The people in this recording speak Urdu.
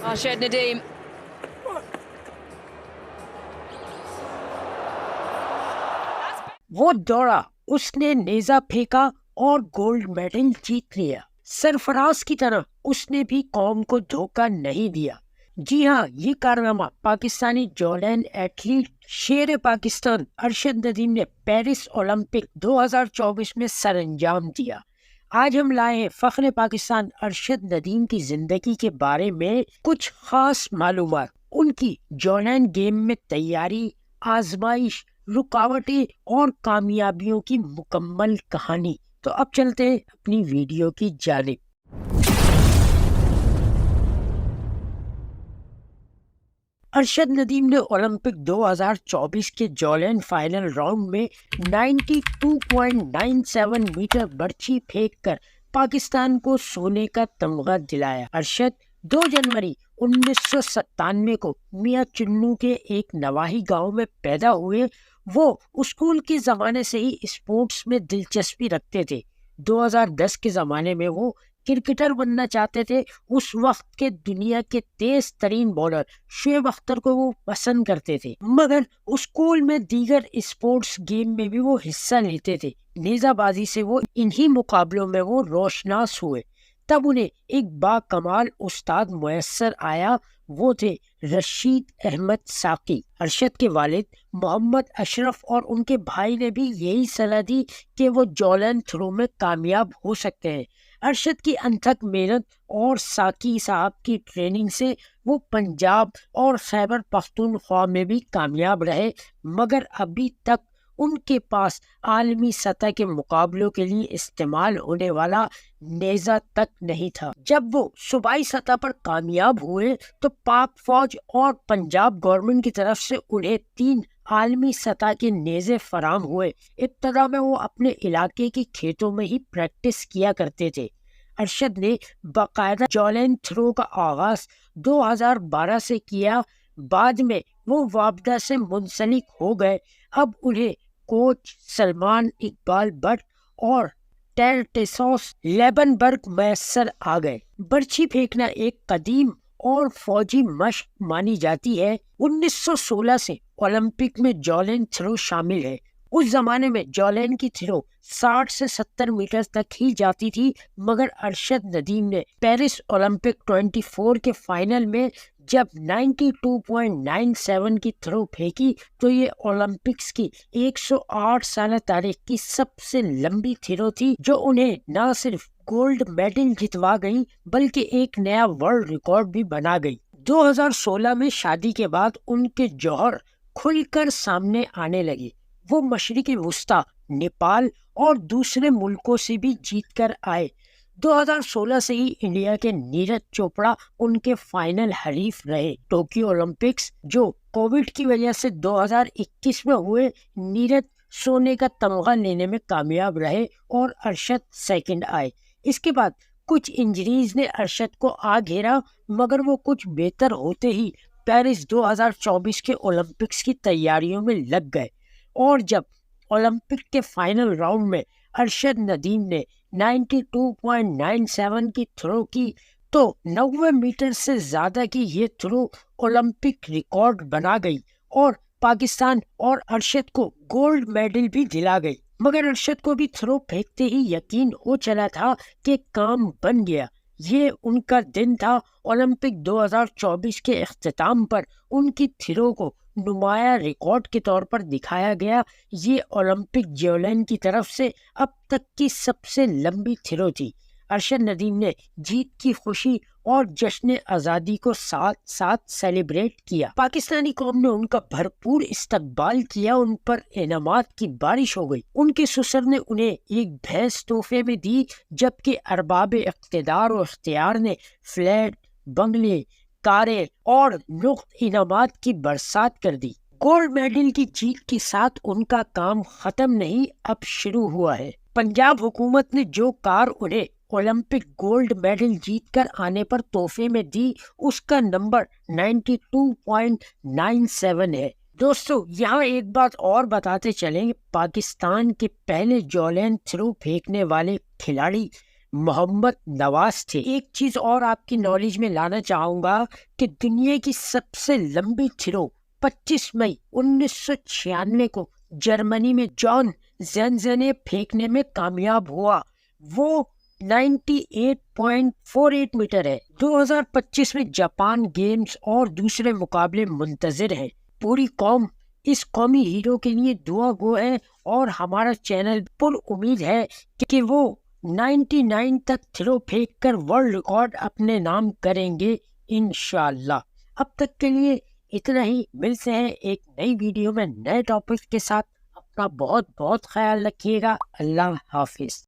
Arshad Nadeem. وہ دوڑا, اس نے نیزہ پھینکا اور گولڈ میڈل جیت لیا. سرفراز کی طرح اس نے بھی قوم کو دھوکہ نہیں دیا. جی ہاں, یہ کارنامہ پاکستانی جولین ایتھلیٹ شیر پاکستان ارشد ندیم نے پیرس اولمپک 2024 میں سر انجام دیا. آج ہم لائے ہیں فخر پاکستان ارشد ندیم کی زندگی کے بارے میں کچھ خاص معلومات. ان کی جولین گیم میں تیاری, آزمائش, رکاوٹیں اور کامیابیوں کی مکمل کہانی. تو اب چلتے ہیں اپنی ویڈیو کی جانب. ارشد ندیم نے اولمپک 2024 کے جولین فائنل راؤنڈ میں 92.97 میٹر برچھی پھینک کر پاکستان کو سونے کا تمغہ دلایا. ارشد 2 جنوری 1997 کو میاں چنو کے ایک نواحی گاؤں میں پیدا ہوئے. وہ اسکول کے زمانے سے ہی اسپورٹس میں دلچسپی رکھتے تھے. 2010 کے زمانے میں وہ کرکٹر بننا چاہتے تھے. اس وقت کے دنیا کے تیز ترین بولر شعیب اختر کو وہ پسند کرتے تھے, مگر اسکول میں دیگر اسپورٹس گیم میں بھی وہ حصہ لیتے تھے. نیزہ بازی سے وہ انہی مقابلوں میں وہ روشناس ہوئے. تب انہیں ایک با کمال استاد میسر آیا, وہ تھے رشید احمد ساقی. ارشد کے والد محمد اشرف اور ان کے بھائی نے بھی یہی صلاح دی کہ وہ جولین تھرو میں کامیاب ہو سکتے ہیں. ارشد کی انتھک محنت اور ساقی صاحب کی ٹریننگ سے وہ پنجاب اور خیبر پختونخوا میں بھی کامیاب رہے, مگر ابھی تک ان کے پاس عالمی سطح کے مقابلوں کے لیے استعمال ہونے والا نیزہ تک نہیں تھا. جب وہ صوبائی سطح پر کامیاب ہوئے تو پاک فوج اور پنجاب گورنمنٹ کی طرف سے انہیں 3 عالمی سطح کے نیزے فراہم ہوئے. ابتدا میں وہ اپنے علاقے کے کھیتوں میں ہی پریکٹس کیا کرتے تھے. ارشد نے باقاعدہ جولین تھرو کا آغاز 2012 سے کیا. بعد میں وہ وابدہ سے منسلک ہو گئے. اب انہیں کوچ سلمان اقبال بٹ اور ٹیرٹیسوس لیبنبرگ میسر آ گئے. برچھی پھینکنا ایک قدیم اور فوجی مشق مانی جاتی ہے. 1916 سے اولمپک میں جولین تھرو شامل ہے. اس زمانے میں جولین کی تھرو 60 سے 70 میٹر تک ہی جاتی تھی, مگر ارشد ندیم نے پیرس اولمپک 24 کے فائنل میں جب 92.97 کی تھرو پھینکی تو یہ اولمپکس کی 108 سالہ تاریخ کی سب سے لمبی تھرو تھی, جو انہیں نہ صرف گولڈ میڈل جتوا گئی بلکہ ایک نیا ورلڈ ریکارڈ بھی بنا گئی. 2016 میں شادی کے بعد ان کے جوہر کھل کر سامنے آنے لگے. وہ مشرق وسطی, نیپال اور دوسرے ملکوں سے بھی جیت کر آئے. 2016 سے ہی انڈیا کے نیرج چوپڑا ان کے فائنل حریف رہے. ٹوکیو اولمپکس جو کووڈ کی وجہ سے 2021 میں ہوئے, نیرج سونے کا تمغہ لینے میں کامیاب رہے اور ارشد سیکنڈ آئے. اس کے بعد کچھ انجریز نے ارشد کو آ گھیرا, مگر وہ کچھ بہتر ہوتے ہی پیرس 2024 کے اولمپکس کی تیاریوں میں لگ گئے. اور جب اولمپک کے فائنل راؤنڈ میں ارشد ندیم نے 92.97 کی تھرو کی تو 90 میٹر سے زیادہ کی یہ تھرو اولمپک ریکارڈ بنا گئی اور پاکستان اور ارشد کو گولڈ میڈل بھی دلا گئی. مگر ارشد کو بھی تھرو پھینکتے ہی یقین ہو چلا تھا کہ کام بن گیا. یہ ان کا دن تھا. اولمپک 2024 کے اختتام پر ان کی تھرو کو نمایاں ریکارڈ کے طور پر دکھایا گیا. یہ اولمپک جولین کی طرف سے اب تک کی سب سے لمبی تھرو تھی. ارشد ندیم نے جیت کی خوشی اور جشن آزادی کو ساتھ ساتھ سیلیبریٹ کیا. پاکستانی قوم نے ان کا بھرپور استقبال کیا. ان پر انعامات کی بارش ہو گئی. ان کے سسر نے انہیں ایک بھینس تحفے میں دی, جبکہ ارباب اقتدار و اختیار نے فلیٹ, بنگلے, کاریں اور نقد انعامات کی برسات کر دی. گولڈ میڈل کی جیت کے ساتھ ان کا کام ختم نہیں, اب شروع ہوا ہے. پنجاب حکومت نے جو کار انہیں اولمپک گولڈ میڈل جیت کر آنے پر تحفے میں دی, اس کا نمبر 92.97 ہے. دوستو, یہاں ایک بات اور بتاتے چلیں, پاکستان کے پہلے جولین تھرو پھینکنے والے کھلاڑی محمد نواز تھے۔ ایک چیز اور آپ کی نالج میں لانا چاہوں گا کہ دنیا کی سب سے لمبی تھرو 25 مئی 1996 کو جرمنی میں جان زینزے نے پھینکنے میں کامیاب ہوا۔ وہ 98.48 میٹر ہے۔ 2025 میں جاپان گیمز اور دوسرے مقابلے منتظر ہیں۔ پوری قوم اس قومی ہیرو کے لیے دعا گو ہے اور ہمارا چینل پر امید ہے کہ وہ 99 تک تھرو پھینک کر ورلڈ ریکارڈ اپنے نام کریں گے انشاءاللہ۔ اب تک کے لیے اتنا ہی، ملتے ہیں ایک نئی ویڈیو میں نئے ٹاپک کے ساتھ۔ اپنا بہت بہت خیال رکھیے گا۔ اللہ حافظ۔